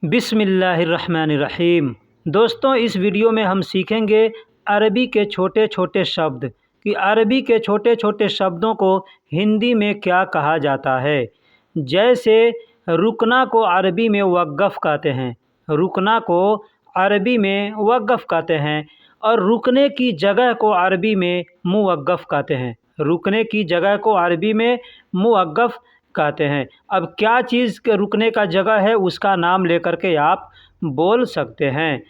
बिस्मिल्लाहिर्रहमानिर्रहीम। दोस्तों, इस वीडियो में हम सीखेंगे अरबी के छोटे छोटे शब्द कि अरबी के छोटे छोटे शब्दों को हिंदी में क्या कहा जाता है। जैसे रुकना को अरबी में वक़्फ़ कहते हैं, रुकना को अरबी में वक़्फ़ कहते हैं। और रुकने की जगह को अरबी में मुवक़्क़फ़ कहते हैं, रुकने की जगह को अरबी में मुवक़्क़फ़ कहते हैं। अब क्या चीज़ के रुकने का जगह है उसका नाम लेकर के आप बोल सकते हैं।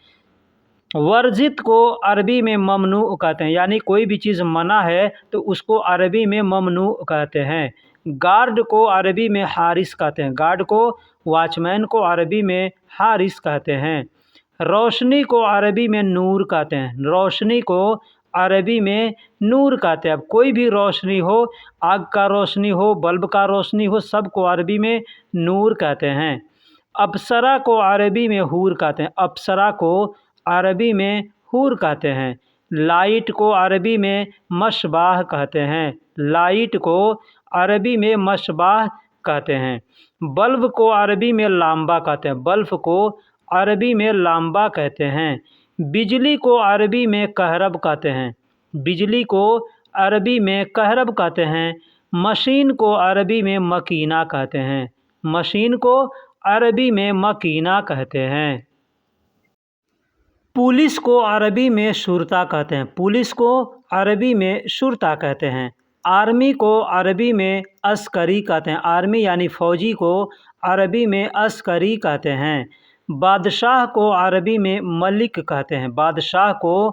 वर्जित को अरबी में ममनू कहते हैं, यानी कोई भी चीज़ मना है तो उसको अरबी में ममनू कहते हैं। गार्ड को अरबी में हारिस कहते हैं, गार्ड को वॉचमैन को अरबी में हारिस कहते हैं। रोशनी को अरबी में नूर कहते हैं, रोशनी को अरबी में नूर कहते हैं। अब कोई भी रोशनी हो, आग का रोशनी हो, बल्ब का रोशनी हो, सबको अरबी में नूर कहते हैं। अप्सरा को अरबी में हूर कहते हैं, अप्सरा को अरबी में हूर कहते हैं। लाइट को अरबी में मशबाह कहते हैं, लाइट को अरबी में मशबाह कहते हैं। बल्ब को अरबी में लांबा कहते हैं, बल्ब को अरबी में लांबा कहते हैं। बिजली को अरबी में कहरब कहते हैं, बिजली को अरबी में कहरब कहते हैं। मशीन को अरबी में मकीना कहते हैं, मशीन को अरबी में मकीना कहते हैं। पुलिस को अरबी में शुरता कहते हैं, पुलिस को अरबी में शुरता कहते हैं। आर्मी को अरबी में अस्करी कहते हैं, आर्मी यानी फ़ौजी को अरबी में अस्करी कहते हैं। बादशाह को अरबी में मलिक कहते हैं, बादशाह को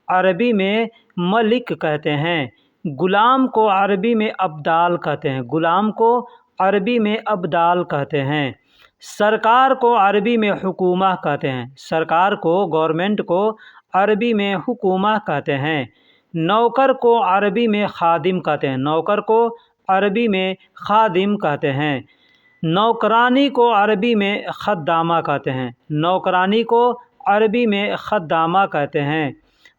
अरबी में मलिक कहते हैं। गुलाम को अरबी में अब्दाल कहते हैं, गुलाम को अरबी में अब्दाल कहते हैं। सरकार को अरबी में हुकूमा कहते हैं, सरकार को गवर्नमेंट को अरबी में हुकूमा कहते हैं। नौकर को अरबी में खादिम कहते हैं, नौकर को अरबी में खादिम कहते हैं। नौकरानी को अरबी में खद्दामा कहते हैं, नौकरानी को अरबी में खद्दामा कहते हैं।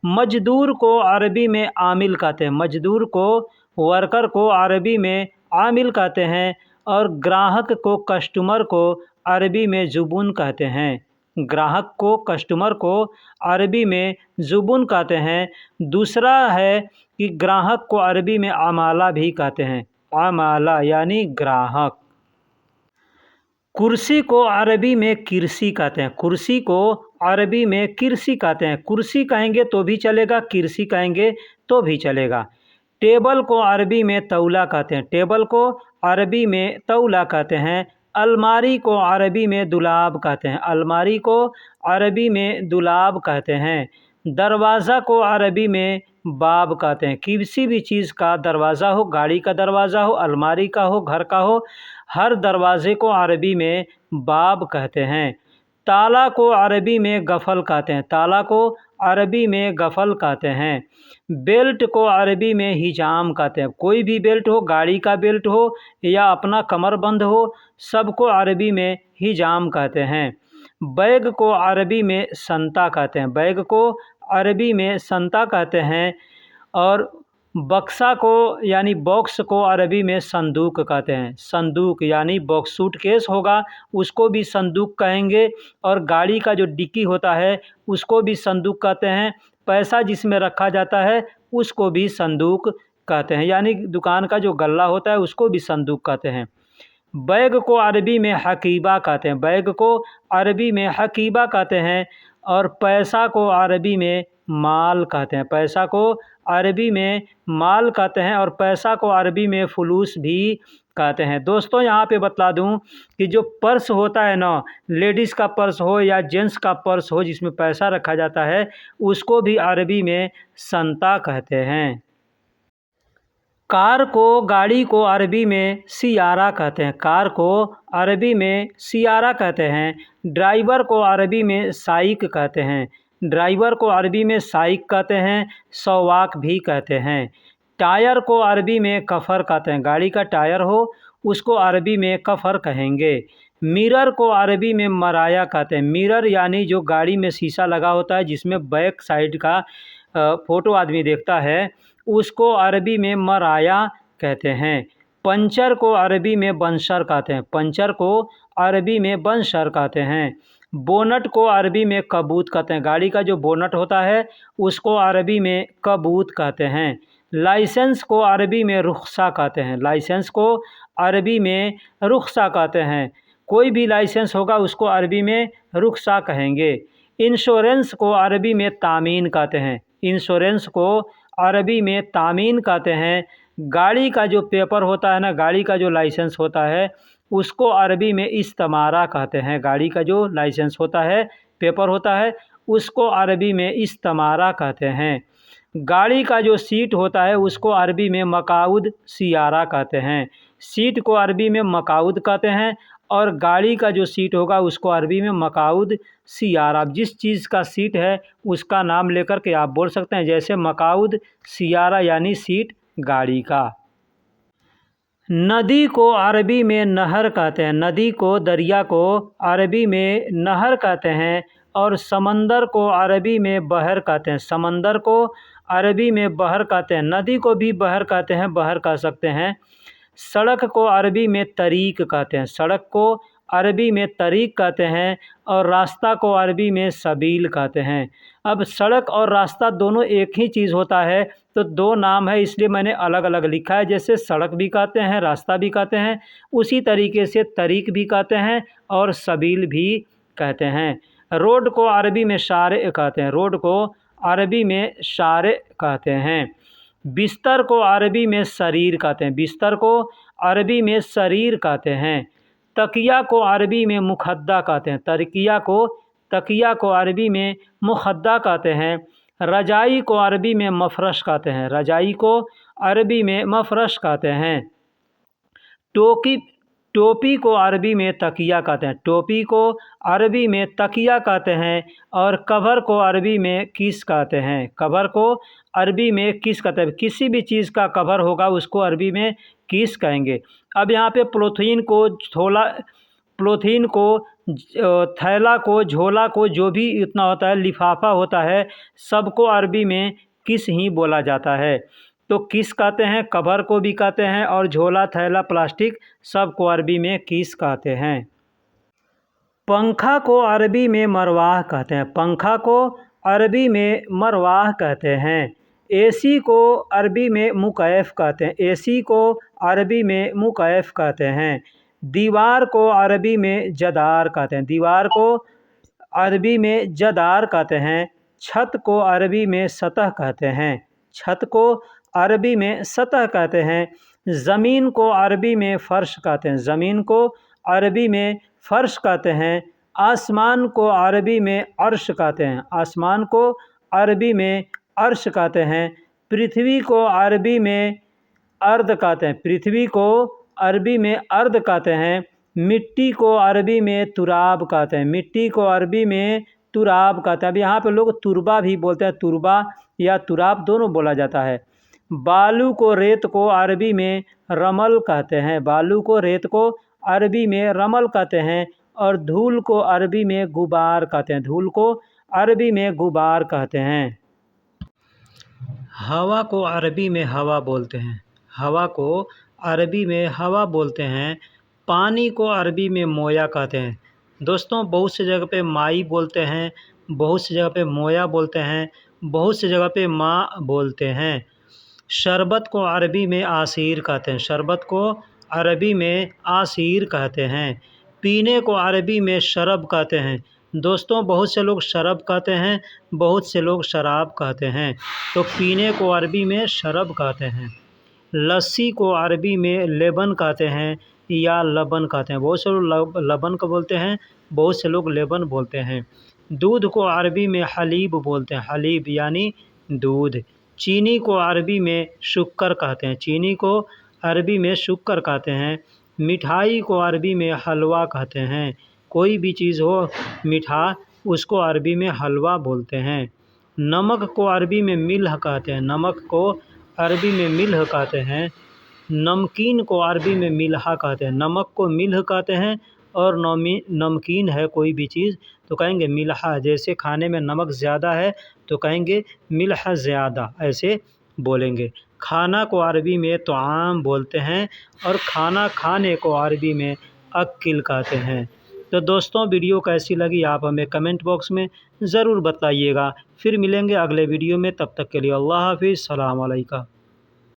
मजदूर को अरबी में आमिल कहते हैं, मजदूर को वर्कर को अरबी में आमिल कहते हैं। और ग्राहक को कस्टमर को अरबी में ज़ुबून कहते हैं, ग्राहक को कस्टमर को अरबी में ज़ुबून कहते हैं। दूसरा है कि ग्राहक को अरबी में अमाला भी कहते हैं, अमाला यानी ग्राहक। कुर्सी को अरबी में किरसी कहते हैं, कुर्सी को अरबी में किरसी कहते हैं। कुर्सी कहेंगे तो भी चलेगा, किरसी कहेंगे तो भी चलेगा। टेबल को अरबी में तौला कहते हैं, टेबल को अरबी में तौला कहते हैं। अलमारी को अरबी में दुलाब कहते हैं, अलमारी को अरबी में दुलाब कहते हैं। दरवाज़ा को अरबी में बाब कहते हैं, किसी भी चीज़ का दरवाज़ा हो, गाड़ी का दरवाज़ा हो, अलमारी का हो, घर का हो, हर दरवाज़े को अरबी में बाब कहते हैं। ताला को अरबी में गफ़ल कहते हैं, ताला को अरबी में गफ़ल कहते हैं। बेल्ट को अरबी में हिजाम कहते हैं, कोई भी बेल्ट हो, गाड़ी का बेल्ट हो या अपना कमरबंद हो, सबको अरबी में हिजाम कहते हैं। बैग को अरबी में संता कहते हैं, बैग को अरबी में संता कहते हैं। और बक्सा को यानी बॉक्स को अरबी में संदूक कहते हैं, संदूक यानी बॉक्स, सूटकेस होगा उसको भी संदूक कहेंगे। और गाड़ी का जो डिक्की होता है उसको भी संदूक कहते हैं। पैसा जिसमें रखा जाता है उसको भी संदूक कहते हैं, यानी दुकान का जो गल्ला होता है उसको भी संदूक कहते हैं। बैग को अरबी में हकीबा कहते हैं, बैग को अरबी में हकीबा कहते हैं। और पैसा को अरबी में माल कहते हैं, पैसा को अरबी में माल कहते हैं। और पैसा को अरबी में फुलूस भी कहते हैं। दोस्तों, यहाँ पे बतला दूँ कि जो पर्स होता है ना, लेडीज़ का पर्स हो या जेंट्स का पर्स हो जिसमें पैसा रखा जाता है, उसको भी अरबी में संता कहते हैं। कार को गाड़ी को अरबी में सियारा कहते हैं, कार को अरबी में सियारा कहते हैं। ड्राइवर को अरबी में साइक कहते हैं, ड्राइवर को अरबी में साइक कहते हैं, सवाक भी कहते हैं। टायर को अरबी में कफ़र कहते हैं, गाड़ी का टायर हो उसको अरबी में कफ़र कहेंगे। मिरर को अरबी में मराया कहते हैं, मिरर यानी जो गाड़ी में शीशा लगा होता है जिसमें बैक साइड का फ़ोटो आदमी देखता है, उसको अरबी में मराया कहते हैं। पंचर को अरबी में बंशर कहते हैं, पंचर को अरबी में बंशर कहते हैं। बोनट को अरबी में कबूत कहते हैं। गाड़ी का जो बोनट होता है उसको अरबी में कबूत कहते हैं। लाइसेंस को अरबी में रुख्सा कहते हैं। लाइसेंस को अरबी में रुख्सा कहते हैं। कोई भी लाइसेंस होगा उसको अरबी में रुख्सा कहेंगे। इंश्योरेंस को अरबी में तामीन कहते हैं। इंश्योरेंस को अरबी में तामीन कहते हैं। गाड़ी का जो पेपर होता है ना, गाड़ी का जो लाइसेंस होता है उसको अरबी में इस्तमारा कहते हैं। गाड़ी का जो लाइसेंस होता है, पेपर होता है, उसको अरबी में इस्तमारा कहते हैं। गाड़ी का जो सीट होता है उसको अरबी में मकाउद सियारा कहते हैं। सीट को अरबी में मकाउद कहते हैं और गाड़ी का जो सीट होगा उसको अरबी में मकाउद सियारा। जिस चीज़ का सीट है उसका नाम लेकर के आप बोल सकते हैं, जैसे मकाउद सियारा यानी सीट गाड़ी का। नदी को अरबी में नहर कहते हैं। नदी को, दरिया को अरबी में नहर कहते हैं। और समंदर को अरबी में बहर कहते हैं। समंदर को अरबी में बहर कहते हैं। नदी को भी बहर कहते हैं, बहर कह सकते हैं। सड़क को अरबी में तरीक कहते हैं। सड़क को अरबी में तरीक कहते हैं और रास्ता को अरबी में सबील कहते हैं। अब सड़क और रास्ता दोनों एक ही चीज़ होता है, तो दो नाम है इसलिए मैंने अलग अलग लिखा है। जैसे सड़क भी कहते हैं, रास्ता भी कहते हैं, उसी तरीके से तरीक भी कहते हैं और सबील भी कहते हैं। रोड को अरबी में शारे कहते हैं। रोड को अरबी में शारे कहते हैं। बिस्तर को अरबी में सरीर कहते हैं। बिस्तर को अरबी में सरीर कहते हैं। तकिया को अरबी में मुखद्दा कहते हैं। तकिया को अरबी में मुखद्दा कहते हैं। रजाई को अरबी में मफरश कहते हैं। रजाई को अरबी में मफरश कहते हैं। टोपी को अरबी में तकिया कहते हैं। टोपी को अरबी में तकिया कहते हैं। और कवर को अरबी में किस कहते हैं। कवर को अरबी में किस कहते हैं। किसी भी चीज़ का कवर होगा उसको अरबी में किस कहेंगे। अब यहाँ पे पॉलीथीन को थैला को, झोला को, जो भी इतना होता है, लिफाफा होता है, सबको अरबी में किस ही बोला जाता है। तो किस कहते हैं, कवर को भी कहते हैं और झोला, थैला, प्लास्टिक सबको अरबी में किस कहते हैं। पंखा को अरबी में मरवाह कहते हैं। पंखा को अरबी में मरवाह कहते हैं। एसी को अरबी में मुकैफ कहते हैं। एसी को अरबी में मुकैफ कहते हैं। दीवार को अरबी में जदार कहते हैं। दीवार को अरबी में जदार कहते हैं। छत को अरबी में सतह कहते हैं। छत को अरबी में सतह कहते हैं। ज़मीन को अरबी में फ़र्श कहते हैं। ज़मीन को अरबी में फ़र्श कहते हैं। आसमान को अरबी में अर्श कहते हैं। आसमान को अरबी में अर्श कहते हैं। पृथ्वी को अरबी में अर्द कहते हैं। पृथ्वी को अरबी में अर्द कहते हैं। मिट्टी को अरबी में तुराब कहते हैं। मिट्टी को अरबी में तुराब कहते हैं। अब यहाँ पे लोग तुरबा भी बोलते हैं, तुरबा या तुराब दोनों बोला जाता है। बालू को, रेत को अरबी में रमल कहते हैं। बालू को, रेत को अरबी में रमल कहते हैं। और धूल को अरबी में गुबार कहते हैं। धूल को अरबी में गुबार कहते हैं। हवा को अरबी में हवा बोलते हैं। हवा को अरबी में हवा बोलते हैं। पानी को अरबी में मोया कहते हैं। दोस्तों, बहुत सी जगह पे माई बोलते हैं, बहुत सी जगह पे मोया बोलते हैं, बहुत सी जगह पे माँ बोलते हैं। शरबत को अरबी में आसीर कहते हैं। शरबत को अरबी में आसीर कहते हैं। पीने को अरबी में शरब कहते हैं। दोस्तों, बहुत से लोग शरब कहते हैं, बहुत से लोग शराब कहते हैं। तो पीने को अरबी में शरब कहते हैं। लस्सी को अरबी में लेबन कहते हैं या लबन कहते हैं। बहुत से लोग लबन को बोलते हैं, बहुत से लोग लेबन बोलते हैं। दूध को अरबी में हलीब बोलते हैं। हलीब यानी दूध। चीनी को अरबी में शुक्कर कहते हैं। चीनी को अरबी में शुक्कर कहते हैं। मिठाई को अरबी में हलवा कहते हैं। कोई भी चीज़ हो मीठा, उसको अरबी में हलवा बोलते हैं। नमक को अरबी में मिल्ह कहते हैं। नमक को अरबी में मिल्ह कहते हैं। नमकीन को अरबी में मिल्हा कहते हैं। नमक को मिल्ह कहते हैं और नमकीन है कोई भी चीज़ तो कहेंगे मिल्हा। जैसे खाने में नमक ज़्यादा है तो कहेंगे मिल्हा ज़्यादा, ऐसे बोलेंगे। खाना को अरबी में तोआम बोलते हैं और खाना खाने को अरबी में अक्किल कहते हैं। تو دوستوں ویڈیو کیسی لگی آپ ہمیں کمنٹ باکس میں ضرور بتائیے گا۔ پھر ملیں گے اگلے ویڈیو میں، تب تک کے لیے اللہ حافظ، السلام علیکم۔